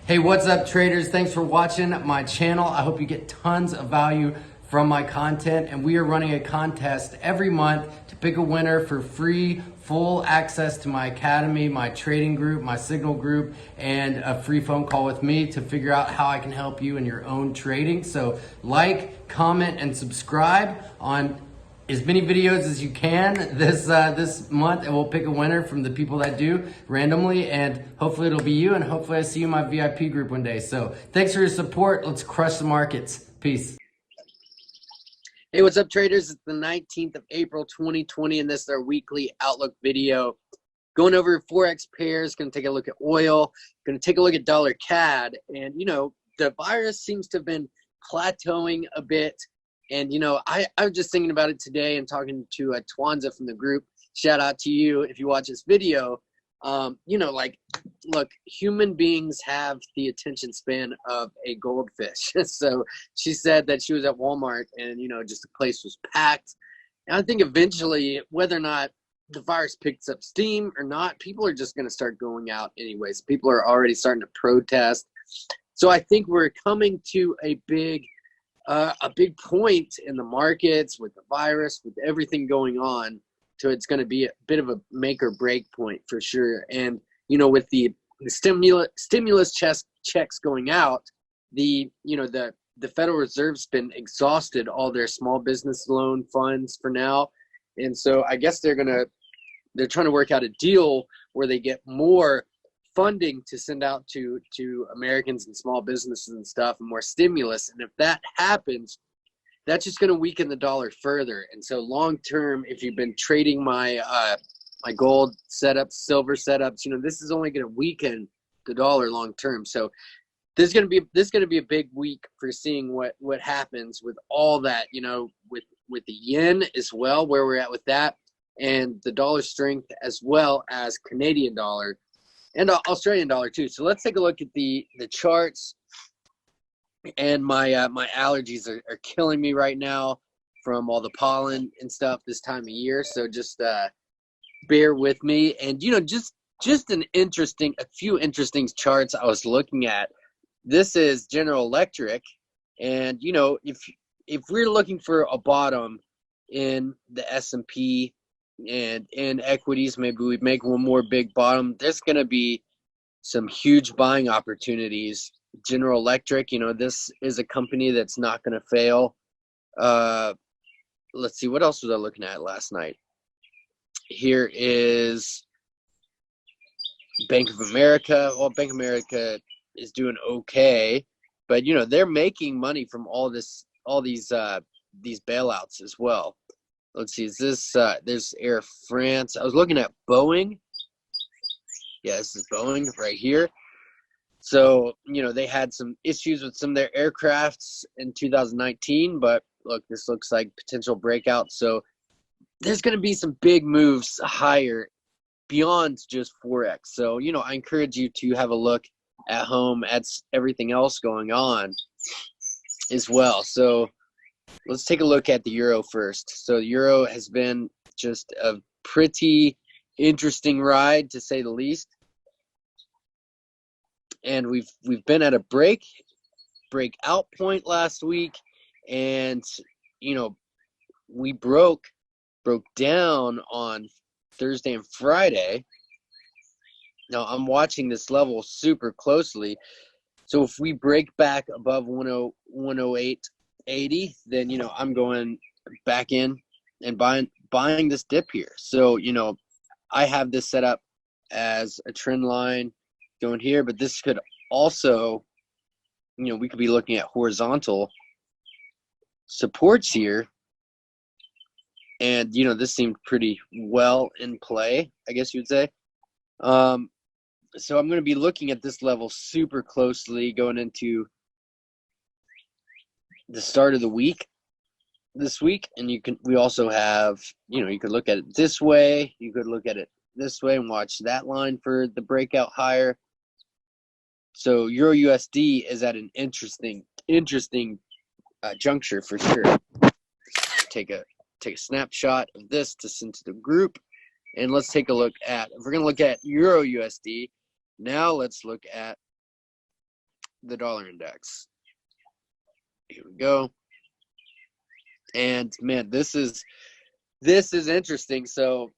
Hey, what's up, traders? Thanks for watching my channel. I hope you get tons of value from my content, and we are running a contest every month to pick a winner for free full access to my academy, my trading group, my signal group, and a free phone call with me to figure out how I can help you in your own trading. So like, comment, and subscribe on as many videos as you can this month, and we'll pick a winner from the people that do randomly, and hopefully it'll be you, and hopefully I see you in my VIP group one day. So thanks for your support. Let's crush the markets. Peace. Hey, what's up, traders? It's the 19th of April 2020, and this is our weekly outlook video going over Forex pairs. Going to take a look at oil, going to take a look at dollar CAD, and the virus seems to have been plateauing a bit. And, I was just thinking about it today and talking to Twanza from the group. Shout out to you if you watch this video. Look, human beings have the attention span of a goldfish. So she said that she was at Walmart and, just the place was packed. And I think eventually, whether or not the virus picks up steam or not, people are just going to start going out anyways. People are already starting to protest. So I think we're coming to a big point in the markets with the virus, with everything going on. So it's going to be a bit of a make or break point for sure. And, with the stimulus checks going out, the Federal Reserve's been exhausted all their small business loan funds for now. And so I guess they're trying to work out a deal where they get more funding to send out to Americans and small businesses and stuff, and more stimulus. And if that happens, that's just going to weaken the dollar further. And so long term, if you've been trading my my gold setups, silver setups, this is only going to weaken the dollar long term. So this is going to be a big week for seeing what happens with all that, with the yen as well, where we're at with that, and the dollar strength, as well as Canadian dollar and Australian dollar too. So let's take a look at the charts. And my my allergies are killing me right now from all the pollen and stuff this time of year. So just bear with me. And just a few interesting charts I was looking at. This is General Electric, and if we're looking for a bottom in the S&P and in equities, maybe we make one more big bottom. There's going to be some huge buying opportunities. General Electric, this is a company that's not going to fail. Let's see, what else was I looking at last night? Here is Bank of America. Well, Bank of America is doing okay, but they're making money from all these bailouts as well. Let's see, is this there's Air France. I was looking at Boeing. Yeah, this is Boeing right here. So, they had some issues with some of their aircrafts in 2019, but look, this looks like potential breakout. So there's going to be some big moves higher beyond just Forex. So, I encourage you to have a look at home at everything else going on as well. So let's take a look at the euro first. So the euro has been just a pretty interesting ride, to say the least. And we've been at a breakout point last week, and we broke down on Thursday and Friday. Now I'm watching this level super closely. So if we break back above 108.80, then I'm going back in and buying this dip here. So I have this set up as a trend line going here, but this could also, we could be looking at horizontal supports here. And, this seemed pretty well in play, I guess you would say. So I'm going to be looking at this level super closely going into the start of the week this week. And we also have, you could look at it this way. You could look at it this way and watch that line for the breakout higher. So EURUSD is at an interesting juncture for sure. Take a snapshot of this to send to the group, and let's take a look at. If we're going to look at EURUSD, now let's look at the dollar index. Here we go. And man, this is interesting. So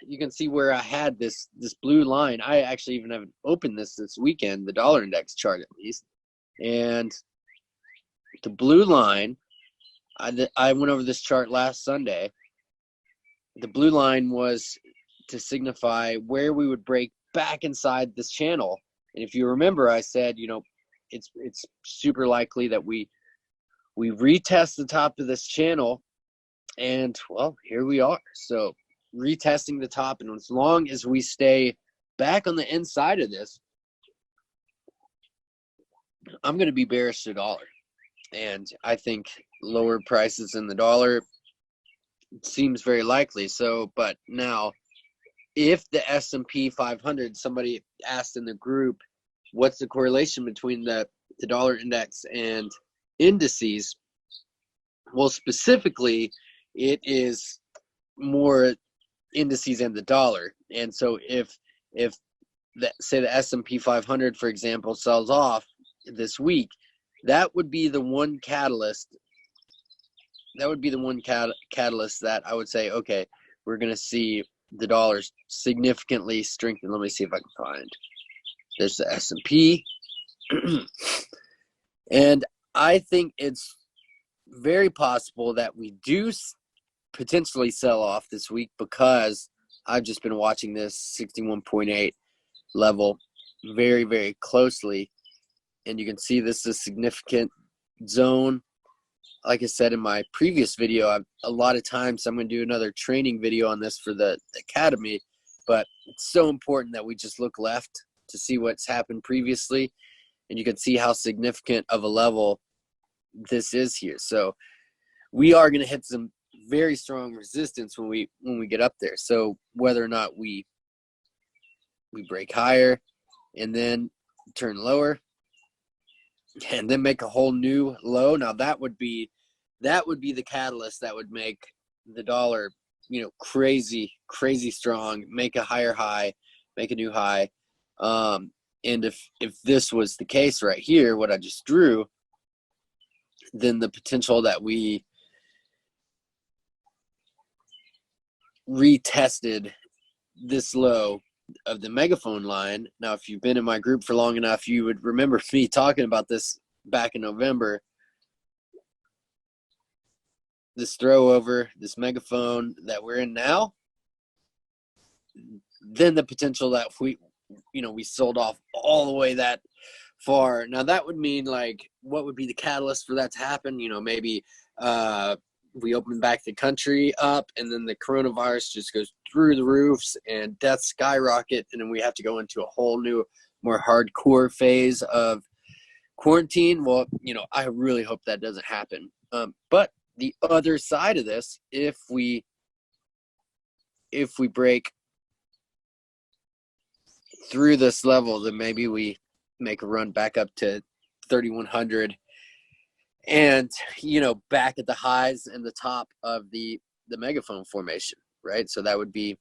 you can see where I had this blue line. I actually even haven't opened this weekend, the dollar index chart at least. And the blue line, I went over this chart last Sunday. The blue line was to signify where we would break back inside this channel. And if you remember, I said, you know, it's super likely that we retest the top of this channel. And well, here we are. So retesting the top, and as long as we stay back on the inside of this, I'm going to be bearish to dollar. And I think lower prices in the dollar seems very likely. So, but now, if the S&P 500, somebody asked in the group, what's the correlation between the dollar index and indices? Well, specifically, it is more indices and the dollar. And so if say the S&P 500, for example, sells off this week, that would be the one catalyst. That would be the one catalyst that I would say, okay, we're going to see the dollar significantly strengthen. Let me see if I can find. There's the S&P. And I think it's very possible that we do potentially sell off this week, because I've just been watching this 61.8 level very, very closely. And you can see this is a significant zone. Like I said in my previous video, a lot of times I'm going to do another training video on this for the academy, but it's so important that we just look left to see what's happened previously, and you can see how significant of a level this is here. So we are going to hit some very strong resistance when we get up there. So whether or not we break higher and then turn lower and then make a whole new low, now that would be the catalyst that would make the dollar, you know, crazy strong, make a higher high, make a new high. And if this was the case right here, what I just drew, then the potential that we retested this low of the megaphone line. Now, if you've been in my group for long enough, you would remember me talking about this back in November. This throw over, this megaphone that we're in now, then the potential that we sold off all the way that far. Now that would mean, like, what would be the catalyst for that to happen? You know, maybe we open back the country up, and then the coronavirus just goes through the roofs and deaths skyrocket, and then we have to go into a whole new, more hardcore phase of quarantine. Well, you know, I really hope that doesn't happen. But the other side of this, if we break through this level, then maybe we make a run back up to 3,100 and, you know, back at the highs and the top of the megaphone formation, right? So that would be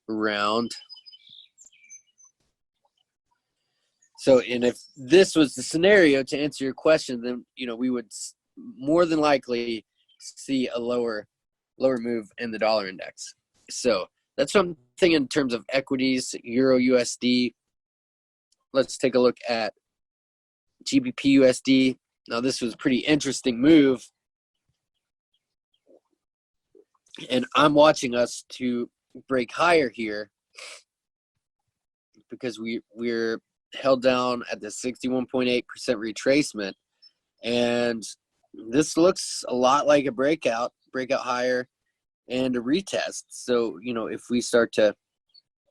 around. So, and if this was the scenario, to answer your question, then, you know, we would more than likely see a lower move in the dollar index. So that's what I'm thinking in terms of equities, Euro USD. Let's take a look at GBPUSD. Now, this was a pretty interesting move, and I'm watching us to break higher here because we're held down at the 61.8% retracement, and this looks a lot like a breakout higher and a retest. So, you know, if we start to,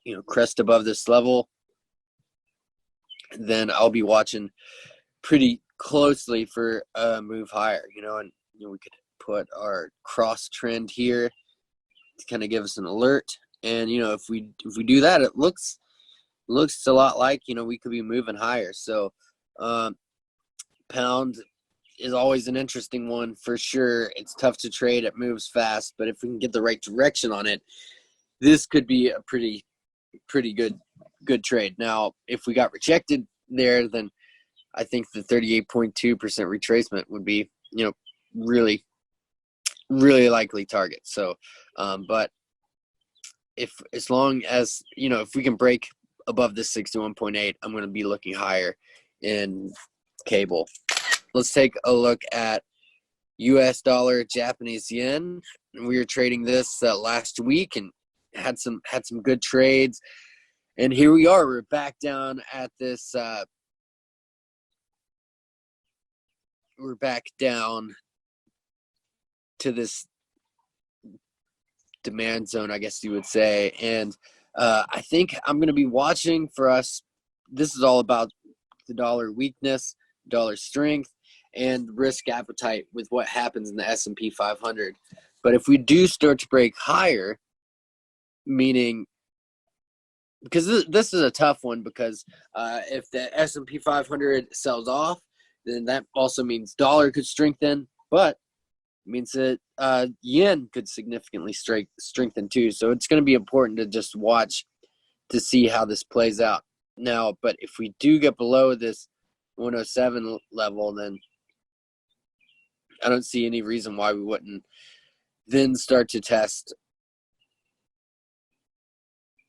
you know, crest above this level, then I'll be watching pretty closely for a move higher, you know. And, you know, we could put our cross trend here to kind of give us an alert. And, you know, if we do that, it looks a lot like, you know, we could be moving higher. So pound is always an interesting one for sure. It's tough to trade. It moves fast, but if we can get the right direction on it, this could be a pretty good trade. Now, if we got rejected there, then I think the 38.2% retracement would be, you know, really, really likely target. So, but if, as long as, you know, if we can break above this 61.8, I'm going to be looking higher in cable. Let's take a look at US dollar, Japanese yen. We were trading this last week and had some good trades. And here we are. We're back down at this. We're back down to this demand zone, I guess you would say. And I think I'm going to be watching for us. This is all about the dollar weakness, dollar strength, and risk appetite with what happens in the S&P 500. But if we do start to break higher, meaning, because this is a tough one, because if the S&P 500 sells off, then that also means dollar could strengthen, but it means that yen could significantly strengthen too. So it's going to be important to just watch to see how this plays out. Now, but if we do get below this 107 level, then I don't see any reason why we wouldn't then start to test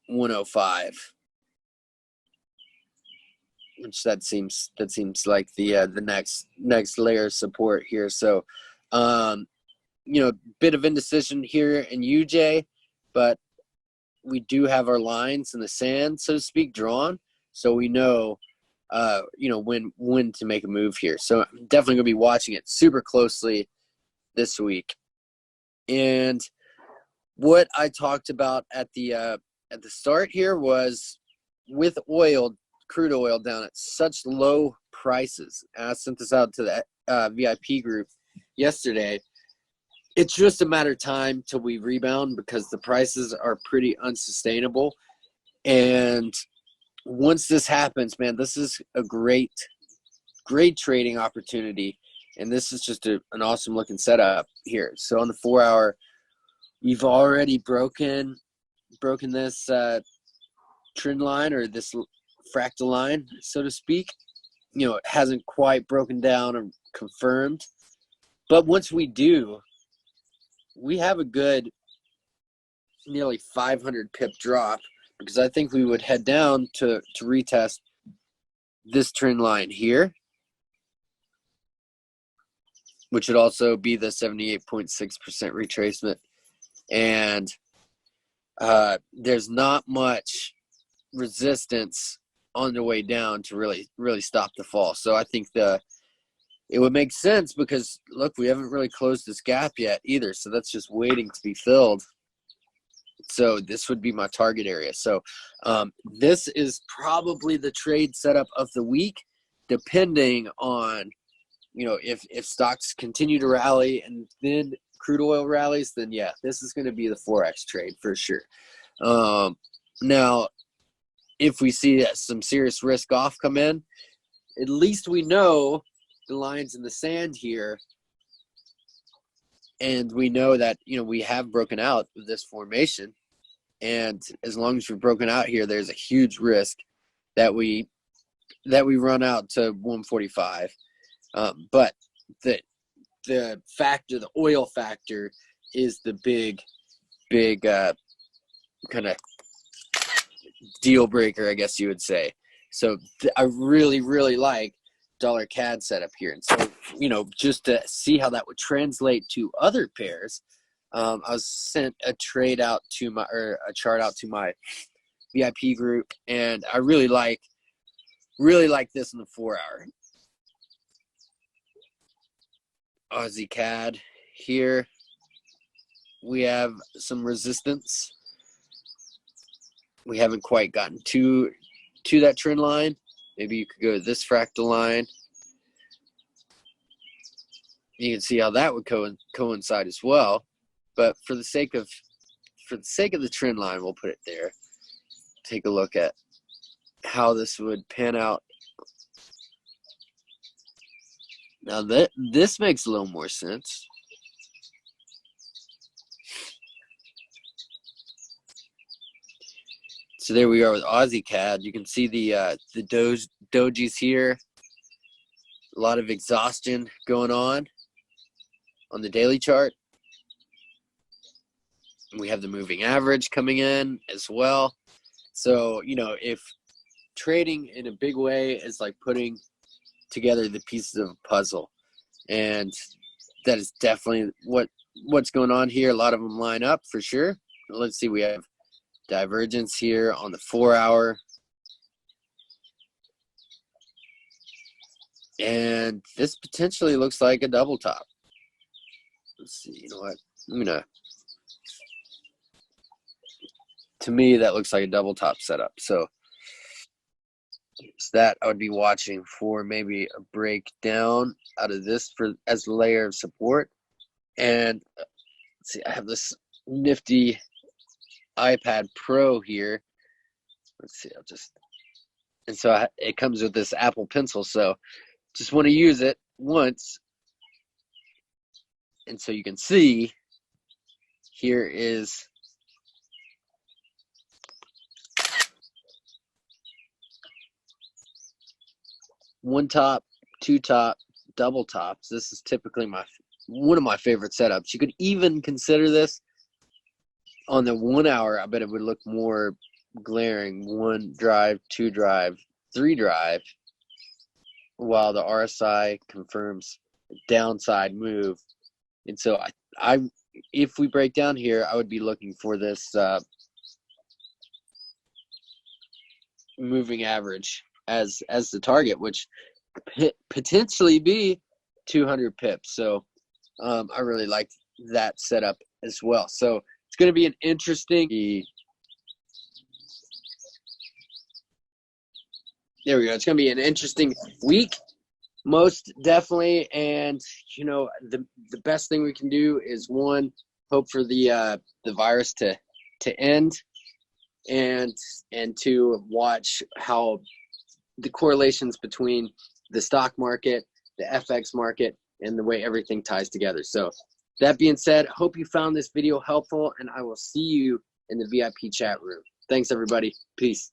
105, which that seems like the next layer of support here. So, you know, bit of indecision here in UJ, but we do have our lines in the sand, so to speak, drawn, so we know, you know, when to make a move here. So I'm definitely gonna be watching it super closely this week. And what I talked about at the start here was, with oil, crude oil down at such low prices, and I sent this out to the VIP group yesterday, it's just a matter of time till we rebound, because the prices are pretty unsustainable. And once this happens, man, this is a great trading opportunity. And this is just an awesome looking setup here. So on the 4-hour, we've already broken this trend line, or this fractal line, so to speak. You know, it hasn't quite broken down or confirmed, but once we do, we have a good nearly 500 pip drop, because I think we would head down to retest this trend line here, which would also be the 78.6% retracement. And there's not much resistance on the way down to really stop the fall. So I think it would make sense, because look, we haven't really closed this gap yet either, so that's just waiting to be filled. So this would be my target area. So this is probably the trade setup of the week, depending on, you know, if stocks continue to rally and then crude oil rallies, then yeah, this is going to be the Forex trade for sure. Now, if we see some serious risk off come in, at least we know the lines in the sand here, and we know that, you know, we have broken out of this formation. And as long as we're broken out here, there's a huge risk that we run out to 145. But the factor, the oil factor, is the big kind of deal breaker, I guess you would say. So I really like dollar CAD setup here. And so, you know, just to see how that would translate to other pairs, I was sent a chart out to my VIP group, and I really like this in the 4-hour. AUDCAD here, we have some resistance. We haven't quite gotten to that trend line. Maybe you could go to this fractal line. You can see how that would coincide as well. But for the sake of the trend line, we'll put it there. Take a look at how this would pan out. Now this makes a little more sense. So there we are with AUDCAD. You can see the dojis here. A lot of exhaustion going on the daily chart. We have the moving average coming in as well. So, you know, if trading in a big way is like putting together the pieces of a puzzle, and that is definitely what's going on here. A lot of them line up for sure. Let's see, we have divergence here on the 4-hour. And this potentially looks like a double top. Let's see, you know what? To me, that looks like a double top setup. So that I would be watching for maybe a breakdown out of this as a layer of support. And let's see, I have this nifty iPad Pro here. Let's see, and so it comes with this Apple Pencil. So just want to use it once. And so you can see here is one top, two top, double tops. This is typically one of my favorite setups. You could even consider this on the 1 hour. I bet it would look more glaring. 1 drive, 2 drive, 3 drive, while the RSI confirms a downside move. And so if we break down here, I would be looking for this moving average as the target, which potentially be 200 pips. So I really like that setup as well. So it's going to be an interesting. There we go. It's going to be an interesting week, most definitely. And you know, the best thing we can do is, one, hope for the virus to end, and to watch how the correlations between the stock market, the FX market, and the way everything ties together. So that being said, hope you found this video helpful, and I will see you in the VIP chat room. Thanks, everybody. Peace.